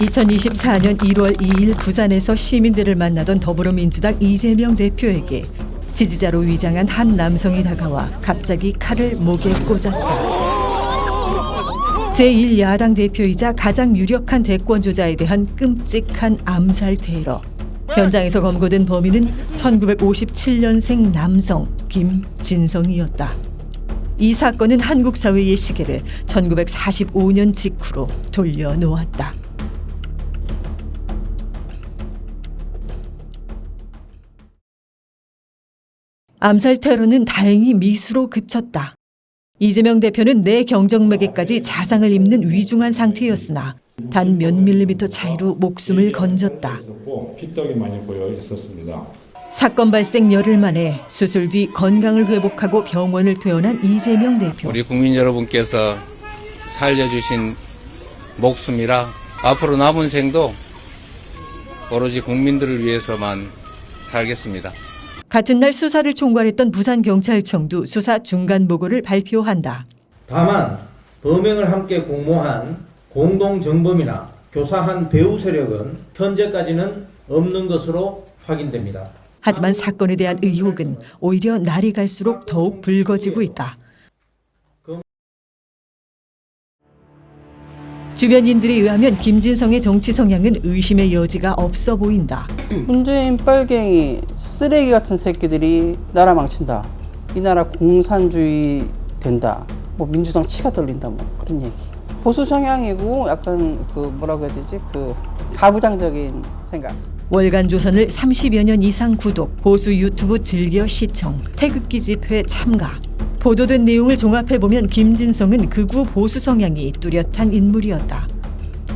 2024년 1월 2일 부산에서 시민들을 만나던 더불어민주당 이재명 대표에게 지지자로 위장한 한 남성이 다가와 갑자기 칼을 목에 꽂았다. 제1야당 대표이자 가장 유력한 대권주자에 대한 끔찍한 암살 테러. 현장에서 검거된 범인은 1957년생 남성 김진성이었다. 이 사건은 한국 사회의 시계를 1945년 직후로 돌려놓았다. 암살 테러는 다행히 미수로 그쳤다. 이재명 대표는 내 경정맥에까지 자상을 입는 위중한 상태였으나 단 몇 밀리미터 차이로 목숨을 건졌다. 피떡이 많이 보여 있었습니다. 사건 발생 열흘 만에 수술 뒤 건강을 회복하고 병원을 퇴원한 이재명 대표. 우리 국민 여러분께서 살려주신 목숨이라 앞으로 남은 생도 오로지 국민들을 위해서만 살겠습니다. 같은 날 수사를 총괄했던 부산경찰청도 수사 중간 보고를 발표한다. 다만 범행을 함께 공모한 공동정범이나 교사한 배후 세력은 현재까지는 없는 것으로 확인됩니다. 하지만 사건에 대한 의혹은 오히려 날이 갈수록 더욱 불거지고 있다. 주변인들에 의하면 김진성의 정치 성향은 의심의 여지가 없어 보인다. 문재인 빨갱이 쓰레기 같은 새끼들이 나라 망친다. 이 나라 공산주의 된다. 뭐 민주당 치가 떨린다. 뭐 그런 얘기. 보수 성향이고 약간 그 뭐라고 해야 되지? 그 가부장적인 생각. 월간 조선을 30여 년 이상 구독, 보수 유튜브 즐겨 시청, 태극기 집회 참가. 보도된 내용을 종합해보면 김진성은 극우 보수 성향이 뚜렷한 인물이었다.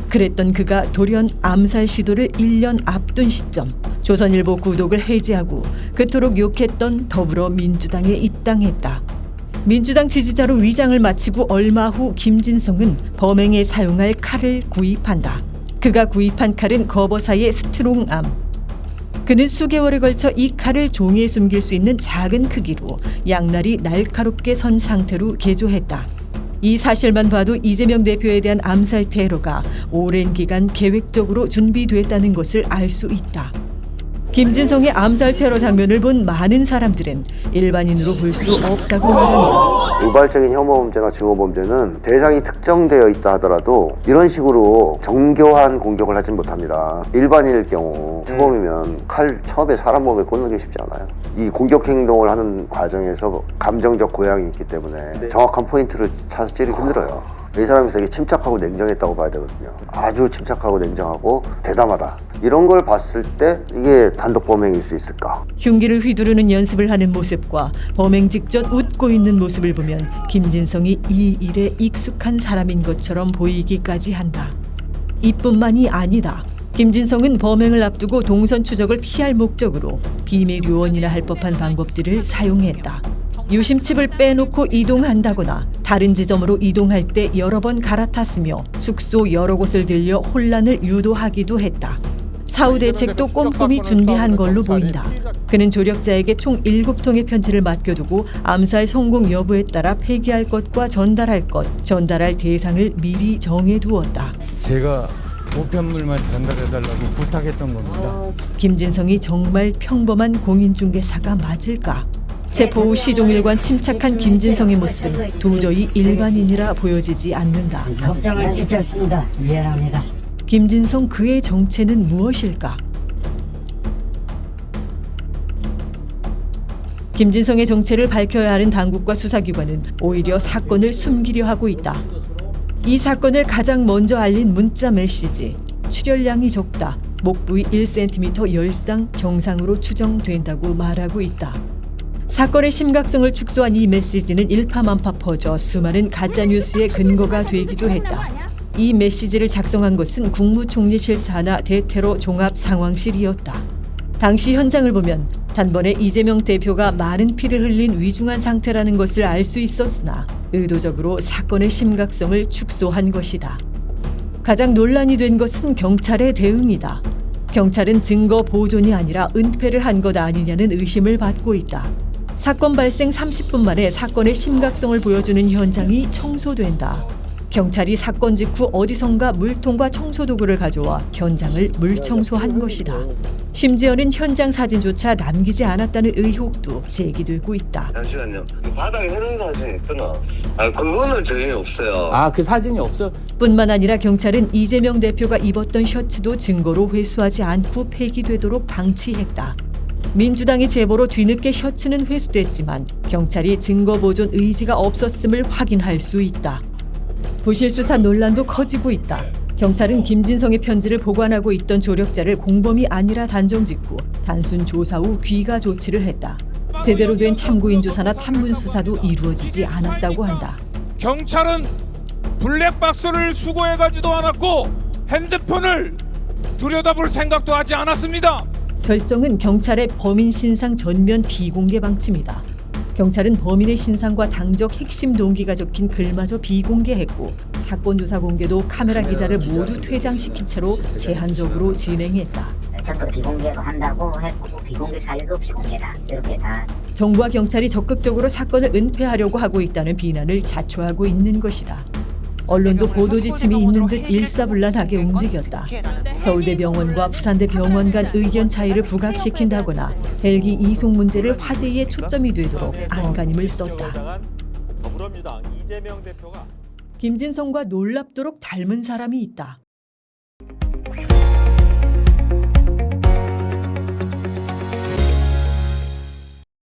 그랬던 그가 돌연 암살 시도를 1년 앞둔 시점 조선일보 구독을 해지하고 그토록 욕했던 더불어민주당에 입당했다. 민주당 지지자로 위장을 마치고 얼마 후 김진성은 범행에 사용할 칼을 구입한다. 그가 구입한 칼은 거버사의 스트롱암. 그는 수개월에 걸쳐 이 칼을 종이에 숨길 수 있는 작은 크기로 양날이 날카롭게 선 상태로 개조했다. 이 사실만 봐도 이재명 대표에 대한 암살 테러가 오랜 기간 계획적으로 준비됐다는 것을 알 수 있다. 김진성의 암살 테러 장면을 본 많은 사람들은 일반인으로 볼 수 없다고 말한다. 우발적인 혐오 범죄나 증오 범죄는 대상이 특정되어 있다 하더라도 이런 식으로 정교한 공격을 하진 못합니다. 일반인일 경우 주범이면 칼 처음에 사람 몸에 꽂는 게 쉽지 않아요. 이 공격 행동을 하는 과정에서 감정적 고양이 있기 때문에 정확한 포인트를 찾아 찌르기 힘들어요. 이 사람이 되게 침착하고 냉정했다고 봐야 되거든요. 아주 침착하고 냉정하고 대담하다. 이런 걸 봤을 때 이게 단독 범행일 수 있을까? 흉기를 휘두르는 연습을 하는 모습과 범행 직전 웃고 있는 모습을 보면 김진성이 이 일에 익숙한 사람인 것처럼 보이기까지 한다. 이뿐만이 아니다. 김진성은 범행을 앞두고 동선 추적을 피할 목적으로 비밀 요원이라 할 법한 방법들을 사용했다. 유심칩을 빼놓고 이동한다거나 다른 지점으로 이동할 때 여러 번 갈아탔으며 숙소 여러 곳을 들려 혼란을 유도하기도 했다. 사후 대책도 꼼꼼히 준비한 걸로 보인다. 그는 조력자에게 총 7통의 편지를 맡겨두고 암살 성공 여부에 따라 폐기할 것과 전달할 것, 전달할 대상을 미리 정해두었다. 제가 보편물만 전달해달라고 부탁했던 겁니다. 김진성이 정말 평범한 공인중개사가 맞을까? 체포 후 시종일관 침착한 김진성의 모습은 도저히 일반인이라 보여지지 않는다. 걱정을 시켰습니다. 미안합니다. 김진성 그의 정체는 무엇일까? 김진성의 정체를 밝혀야 하는 당국과 수사기관은 오히려 사건을 숨기려 하고 있다. 이 사건을 가장 먼저 알린 문자 메시지. 출혈량이 적다. 목 부위 1cm 열상 경상으로 추정된다고 말하고 있다. 사건의 심각성을 축소한 이 메시지는 일파만파 퍼져 수많은 가짜뉴스의 근거가 되기도 했다. 이 메시지를 작성한 것은 국무총리실 산하 대테러 종합상황실이었다. 당시 현장을 보면 단번에 이재명 대표가 많은 피를 흘린 위중한 상태라는 것을 알 수 있었으나 의도적으로 사건의 심각성을 축소한 것이다. 가장 논란이 된 것은 경찰의 대응이다. 경찰은 증거 보존이 아니라 은폐를 한 것 아니냐는 의심을 받고 있다. 사건 발생 30분 만에 사건의 심각성을 보여주는 현장이 청소된다. 경찰이 사건 직후 어디선가 물통과 청소도구를 가져와 현장을 물청소한 것이다. 심지어는 현장 사진조차 남기지 않았다는 의혹도 제기되고 있다. 잠시만요. 바닥에 해놓은 사진이 있구나. 그거는 저희 없어요. 그 사진이 없어? 뿐만 아니라 경찰은 이재명 대표가 입었던 셔츠도 증거로 회수하지 않고 폐기되도록 방치했다. 민주당의 제보로 뒤늦게 셔츠는 회수됐지만 경찰이 증거 보존 의지가 없었음을 확인할 수 있다. 부실 수사 논란도 커지고 있다. 경찰은 김진성의 편지를 보관하고 있던 조력자를 공범이 아니라 단정짓고 단순 조사 후 귀가 조치를 했다. 제대로 된 참고인 조사나 탐문 수사도 이루어지지 않았다고 한다. 경찰은 블랙박스를 수거해가지도 않았고 핸드폰을 들여다볼 생각도 하지 않았습니다. 결정은 경찰의 범인 신상 전면 비공개 방침이다. 경찰은 범인의 신상과 당적 핵심 동기가 적힌 글마저 비공개했고 사건 조사 공개도 카메라 기자를 모두 퇴장시킨 채로 제한적으로 진행했다. 전부 비공개로 한다고 했고 비공개 사유도 비공개다. 이렇게 다. 정부와 경찰이 적극적으로 사건을 은폐하려고 하고 있다는 비난을 자초하고 있는 것이다. 언론도 보도 지침이 있는 듯 일사불란하게 움직였다. 서울대 병원과 부산대 병원 간 의견 차이를 부각시킨다거나 헬기 이송 문제를 화제의 초점이 되도록 안간힘을 썼다. 더불어민주당 이재명 대표가 김진성과 놀랍도록 닮은 사람이 있다.